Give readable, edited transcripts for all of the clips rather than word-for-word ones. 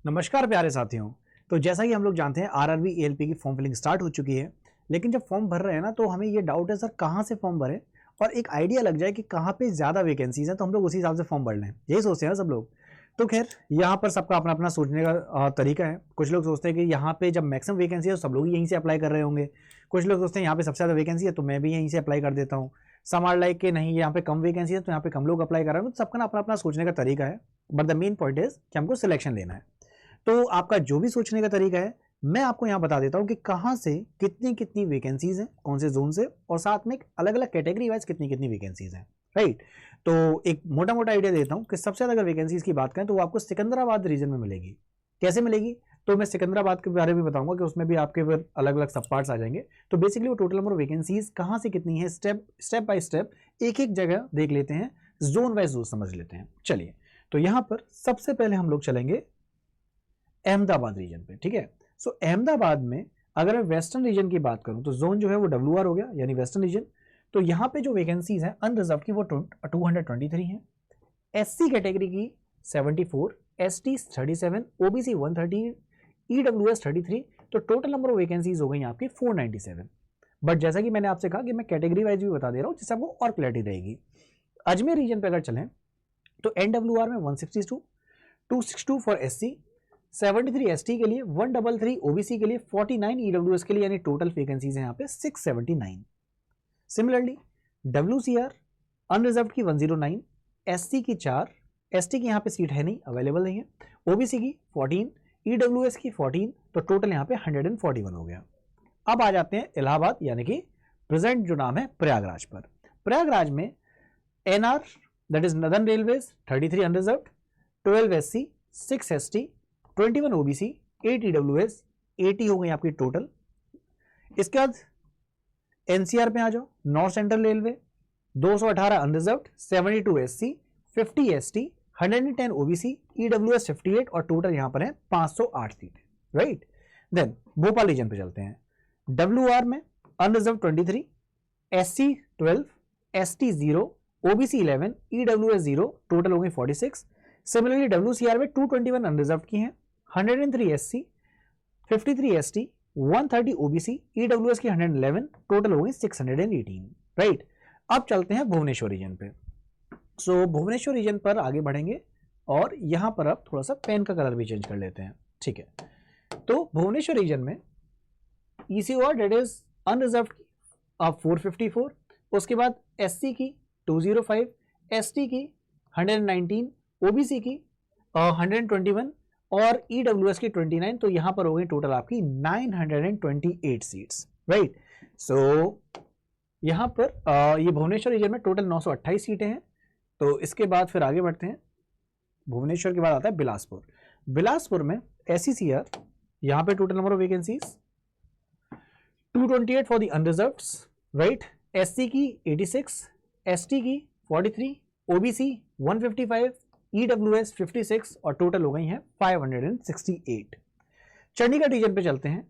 नमस्कार प्यारे साथियों। तो जैसा कि हम लोग जानते हैं आरआरबी एएलपी की फॉर्म फिलिंग स्टार्ट हो चुकी है, लेकिन जब फॉर्म भर रहे हैं ना तो हमें ये डाउट है सर कहाँ से फॉर्म भरें और एक आइडिया लग जाए कि कहाँ पे ज़्यादा वैकेंसीज हैं तो हम लोग उसी हिसाब से फॉर्म भर लें, यही सोचते हैं सब लोग। तो खैर यहाँ पर सबका अपना अपना सोचने का तरीका है। कुछ लोग सोचते हैं कि यहाँ पे जब मैक्सिमम वैकेंसी है तो सब लोग यहीं से अप्लाई कर रहे होंगे। कुछ लोग सोचते हैं यहाँ पे सबसे ज़्यादा वैकेंसी है तो मैं भी यहीं से अप्लाई कर देता हूँ। समार लाइक के नहीं यहाँ पे कम वैकेंसी है तो यहाँ पे कम लोग अप्लाई कर रहे हैं। तो सबका ना अपना अपना सोचने का तरीका है, but the main point is कि हमको सिलेक्शन लेना है। तो आपका जो भी सोचने का तरीका है मैं आपको यहां बता देता हूं कि कहां से कितनी कितनी वैकेंसीज हैं, कौन से जोन से, और साथ में अलग अलग कैटेगरी वाइज कितनी कितनी वैकेंसीज हैं। राइट, तो एक मोटा मोटा आइडिया देता हूं कि सबसे ज्यादा अगर वैकेंसीज की बात करें तो वो आपको सिकंदराबाद रीजन में मिलेगी। कैसे मिलेगी तो मैं सिकंदराबाद के बारे में बताऊंगा कि उसमें भी आपके फिर अलग अलग सब पार्ट्स आ जाएंगे। तो बेसिकली वो टोटल नंबर ऑफ वैकेंसीज कहां से कितनी है स्टेप बाय स्टेप एक एक जगह देख लेते हैं, जोन वाइज जोन समझ लेते हैं। चलिए, तो यहां पर सबसे पहले हम लोग चलेंगे अहमदाबाद रीजन पे। ठीक है, सो अहमदाबाद में अगर मैं वेस्टर्न रीजन की बात करूं तो जोन जो है वो WR हो गया, यानी वेस्टर्न रीजन। तो यहां पे जो वैकेंसीज हैं अनरिजर्व की वो 223 हैं, SC कैटेगरी की 74, ST 37, OBC 130, EWS 33। तो टोटल नंबर ऑफ वैकेंसीज हो गई आपकी 497। बट जैसा कि मैंने आपसे कहा कि मैं कैटेगरी वाइज भी बता दे रहा हूं जिससे आपको और क्लैरिटी रहेगी। अजमेर रीजन पे अगर चलें तो NWR में 162, 262 फॉर SC, 73 ST के लिए, 133 OBC के लिए, 49 EWS के लिए, यानी टोटल वैकेंसीज हैं यहाँ पे 679। सिमिलरली WCR अनरिजर्व की 109, SC की 4, ST की यहाँ पे सीट है नहीं, अवेलेबल नहीं है, OBC की 14, EWS की 14। तो टोटल यहाँ पे 141 हो गया। अब आ जाते हैं इलाहाबाद यानी कि प्रेजेंट जो नाम है प्रयागराज पर। प्रयागराज में NR that is northern railways 33 unreserved, 12 SC, 6 ST, 21 OBC, 8 EWS, 80 हो गई आपकी टोटल। इसके बाद NCR पे आ जाओ, north central railway 218 unreserved, 72 SC, 50 ST, 110 OBC, EWS 58 और टोटल यहां पर है 508 सीटें। राइट, देन भोपाल रीजन पे चलते हैं। WR में unreserved 23, SC 12, ST 0, OBC 11, EWS 0, total हो गई 46। सिमिलरली WCR में 221 अनरिजर्व की हैं, 103 SC, 53 ST, 130 OBC, EWS की 111, टोटल हो गई 618। राइट, अब चलते हैं भुवनेश्वर रीजन पे। सो भुवनेश्वर रीजन पर आगे बढ़ेंगे और यहां पर अब थोड़ा सा पेन का कलर भी चेंज कर लेते हैं। ठीक है, तो भुवनेश्वर रीजन में ECOR डेट इज अनरिजर्व की अब 454, उसके बाद SC की 205, ST की 119, OBC की 121 और EWS की 29। तो यहां पर हो गई टोटल आपकी 928 सीट्स। राइट, सो यहां पर ये भुवनेश्वर रीजन में टोटल 928 सीटें हैं। तो इसके बाद फिर आगे बढ़ते हैं। भुवनेश्वर के बाद आता है बिलासपुर। बिलासपुर में SECR यहां पे total number of vacancies 228 for the unreserved. Right, SC की 86, ST की 43, OBC 155, EWS 56 और टोटल हो गई हैं 568। चंडीगढ़ रीजन पे चलते हैं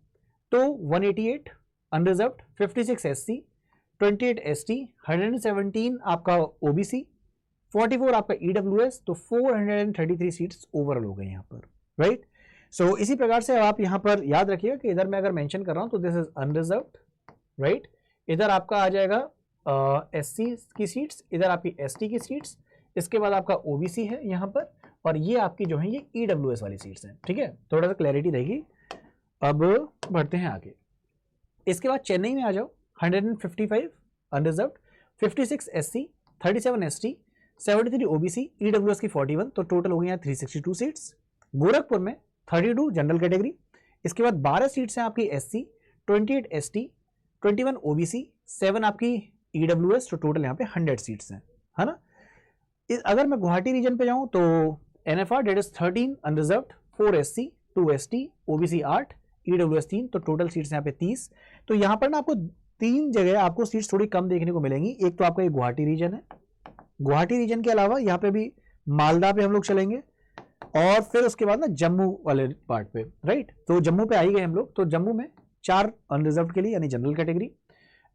तो 188 अनरिजर्व्ड, 56 SC, 28 ST, 117 आपका OBC, 44 आपका EWS। तो 433 सीट्स ओवरऑल हो गई यहाँ पर। राइट, सो इसी प्रकार से आप यहाँ पर याद रखिएगा कि इधर मैं अगर मेंशन कर रहा हूँ तो दिस इज अनरिजर्व्ड। राइट, इधर आपका आ जाएगा SC की सीट्स, इधर आपकी ST की सीट्स, इसके बाद आपका OBC है यहाँ पर, और ये आपकी जो है ये EWS वाली सीट्स हैं। ठीक है, थोड़ा सा क्लैरिटी रहेगी। अब बढ़ते हैं आगे। इसके बाद चेन्नई में आ जाओ, 155 unreserved, 56 SC, 37 ST, 73 OBC, EWS की 41। तो टोटल हो गई 362 सीट्स। गोरखपुर में 32 जनरल कैटेगरी, इसके बाद 12 सीट्स हैं आपकी SC, 28 ST, 21 OBC, 7 आपकी EWS। तो टोटल यहाँ पे 100 सीट्स हैं, है ना। अगर मैं गुवाहाटी रीजन पे जाऊं तो NFR that is 13 unreserved, 4 SC, 2 ST, OBC 8, EWS 3। तो टोटल सीट्स यहाँ पे 30। तो यहाँ पर ना आपको 3 जगह आपको सीट्स थोड़ी कम देखने को मिलेंगी। एक तो आपका ये गुवाहाटी रीजन है, गुवाहाटी रीजन के अलावा यहाँ पे भी मालदा पे हम लोग चलेंगे, और फिर उसके बाद ना जम्मू वाले पार्ट पे। राइट, तो जम्मू पे आई गए हम लोग। तो जम्मू में 4 अनरिजर्व्ड के लिए यानी general category,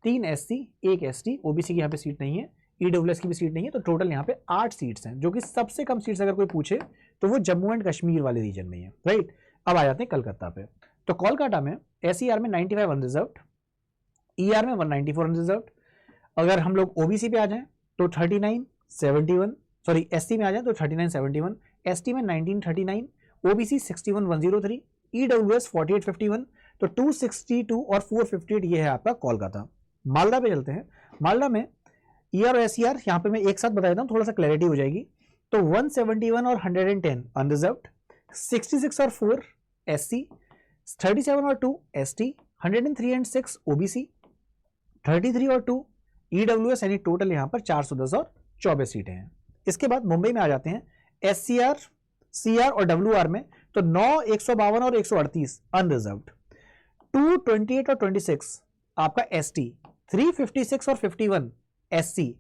3 SC, 1 ST, OBC की यहाँ पे सीट नहीं है, EWS की भी सीट नहीं है, तो टोटल यहाँ पे 8 सीट्स हैं, जो कि सबसे कम सीट्स अगर कोई पूछे तो वो जम्मू एंड कश्मीर वाले रीजन में है, राइट। अब आ जाते हैं कलकत्ता पे। तो कोलकाता में SER में 95 अनरिजर्व्ड, ER में 194 अनरिजर्व्ड। अगर हम लोग OBC पे आ जाएं तो 3971, सॉरी SC में आ जाए तो 3971, ST में 1939, OBC 61103, EWS 4851, तो 262 और 458 ये है आपका कोलकाता। मालदा पे चलते हैं। मालदा में ER और SER यहाँ पे मैं एक साथ बता देता हूँ, थोड़ा सा क्लैरिटी हो जाएगी। तो 171 और 110 अनरिजर्व्ड, 66 और 4 SC, 37 और 2 ST, 103 एंड 6 OBC, 33 और 2 EWS, यानी टोटल यहाँ पर 410 और 24 सीटें हैं। इसके बाद मुंबई में आ जाते हैं। SCR, CR और WR में तो 9, 152 और 138 अनरिजर्व्ड, 228 और 26 आपका ST, 356 और 51 SC,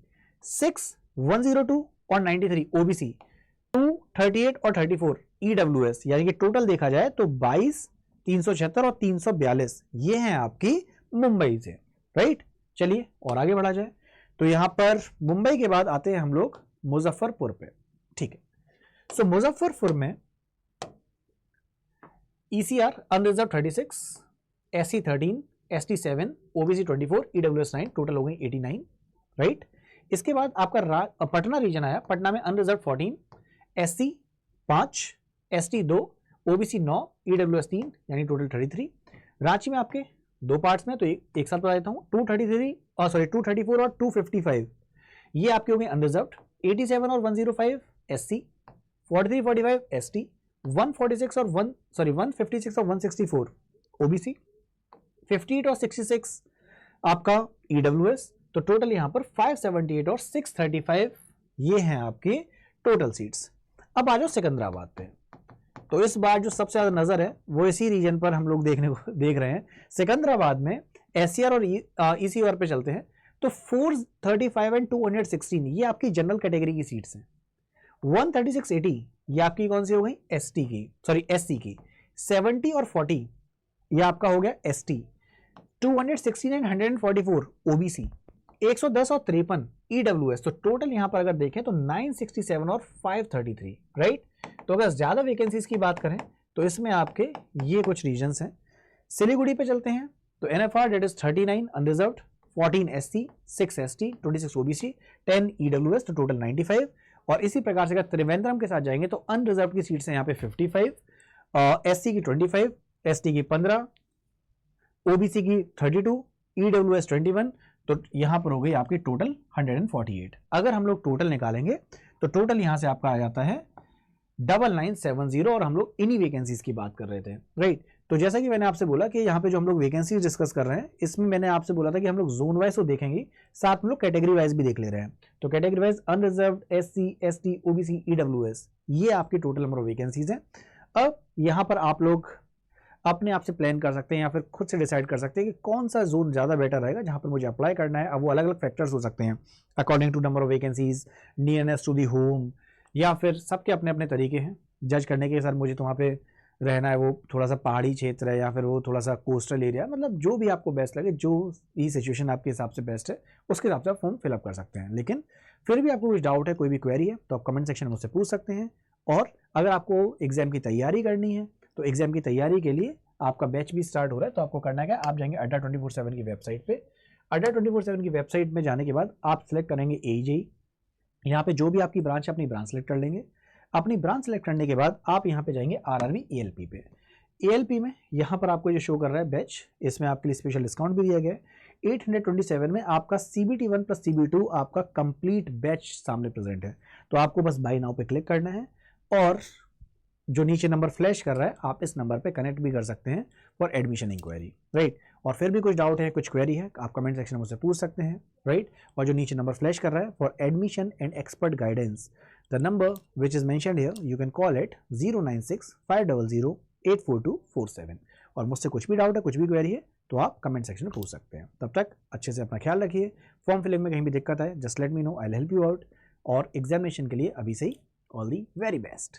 6, 102 और 93 OBC, 238 और 34 EWS, यानी कि टोटल देखा जाए तो 22, 376 और 342 ये हैं आपकी मुंबई से, राइट। चलिए और आगे बढ़ा जाए। तो यहां पर मुंबई के बाद आते हैं हम लोग मुजफ्फरपुर पे, ठीक है। सो मुजफ्फरपुर में ECR unreserved 36, SC 13, ST 7, OBC 24, EWS 9, total हो गई 89, राइट। इसके बाद आपका पटना रीजन आया। पटना में unreserved 14, SC 5, ST 2, OBC 9, EWS 3, यानी टोटल 33। रांची में आपके दो पार्ट्स में, तो एक साथ बता देता हूँ, 234 और 255 ये आपके हो गए अनरिजर्व्ड, 87 और 105 SC, 43, 45 ST, 146 और 156 और 164 OBC, 58 और 66 आपका EWS, तो टोटल यहां पर 578 और 635 ये हैं आपके टोटल सीट्स। अब आ जाओ सिकंदराबाद पे। तो इस बार जो सबसे ज्यादा नजर है वो इसी रीजन पर हम लोग देख रहे हैं। सिकंदराबाद में SCR और ECR पे चलते हैं। तो 435 एंड 216 ये आपकी जनरल कैटेगरी की सीट्स हैं। 13680 ये आपकी कौन सी हो गई? SC की। 70 और 40 ये आपका हो गया ST। 269 144 OBC, 110 और 53 EWS। तो टोटल यहां पर अगर देखें तो 967 और 533, राइट। तो अगर ज्यादा वैकेंसीज की बात करें तो इसमें आपके ये कुछ रीजन्स हैं। सिलीगुड़ी पे चलते हैं तो NFR that is 39 unreserved, 14 SC, 6 ST, 26 OBC, 10 EWS, तो टोटल 95। और इसी प्रकार से अगर त्रिवेंद्रम के साथ जाएंगे तो अनरिजर्व की सीट्स हैं यहाँ पे 55, SC की 25, ST की 15, OBC की 32, EWS 21, तो यहां पर हो गई आपकी टोटल 148। अगर हम लोग टोटल निकालेंगे तो टोटल यहां से आपका आ जाता है 9970, और हम लोग इन्हीं वैकेंसीज की बात कर रहे थे, राइट। तो जैसा कि मैंने आपसे बोला कि यहाँ पे जो हम लोग वैकेंसीज डिस्कस कर रहे हैं इसमें मैंने आपसे बोला था कि हम लोग जोन वाइज तो देखेंगे, साथ में लोग कैटेगरी वाइज भी देख ले रहे हैं। तो category wise unreserved, SC, ST, OBC, EWS ये आपकी टोटल नंबर ऑफ वैकेंसीज हैं। अब यहाँ पर आप लोग अपने आप से प्लान कर सकते हैं या फिर खुद से डिसाइड कर सकते हैं कि कौन सा जोन ज़्यादा बेटर रहेगा जहाँ पर मुझे अप्लाई करना है। अब वो अलग अलग फैक्टर्स हो सकते हैं according to number of vacancies, nearness to the home, या फिर सबके अपने अपने तरीके हैं जज करने के। सर मुझे तो वहाँ पे रहना है, वो थोड़ा सा पहाड़ी क्षेत्र है या फिर वो थोड़ा सा कोस्टल एरिया, मतलब जो भी आपको बेस्ट लगे, जो ये सिचुएशन आपके हिसाब से बेस्ट है उसके हिसाब से आप फॉर्म फिलअप कर सकते हैं। लेकिन फिर भी आपको कुछ डाउट है, कोई भी क्वेरी है, तो आप कमेंट सेक्शन में मुझसे पूछ सकते हैं। और अगर आपको एग्जाम की तैयारी करनी है तो एग्जाम की तैयारी के लिए आपका बैच भी स्टार्ट हो रहा है। तो आपको करना है क्या, आप जाएंगे अड्डा 24/7 की वेबसाइट पे। अड्डा 24/7 की वेबसाइट में जाने के बाद आप सिलेक्ट करेंगे AJE। यहाँ पे जो भी आपकी ब्रांच है अपनी ब्रांच सेलेक्ट कर लेंगे। अपनी ब्रांच सेलेक्ट करने के बाद आप यहाँ पे जाएंगे RRB ALP पे। ALP में यहाँ पर आपको जो शो कर रहा है बैच, इसमें आपके लिए स्पेशल डिस्काउंट भी दिया गया है। 827 में आपका CBT 1 प्लस CB2 आपका कंप्लीट बैच सामने प्रेजेंट है। तो आपको बस बाय नाउ पे क्लिक करना है और जो नीचे नंबर फ्लैश कर रहा है आप इस नंबर पे कनेक्ट भी कर सकते हैं फॉर एडमिशन इंक्वायरी, राइट। और फिर भी कुछ डाउट है, कुछ क्वेरी है, आप कमेंट सेक्शन में मुझसे पूछ सकते हैं, राइट। और जो नीचे नंबर फ्लैश कर रहा है for admission and expert guidance, the number which is mentioned here you can call it 096-500-84247। और मुझसे कुछ भी डाउट है, कुछ भी क्वेरी है तो आप कमेंट सेक्शन में पूछ सकते हैं। तब तक अच्छे से अपना ख्याल रखिए। फॉर्म फिलिंग में कहीं भी दिक्कत आए just let me know, I will help you out. और एग्जामिनेशन के लिए अभी से ही ऑल दी वेरी बेस्ट।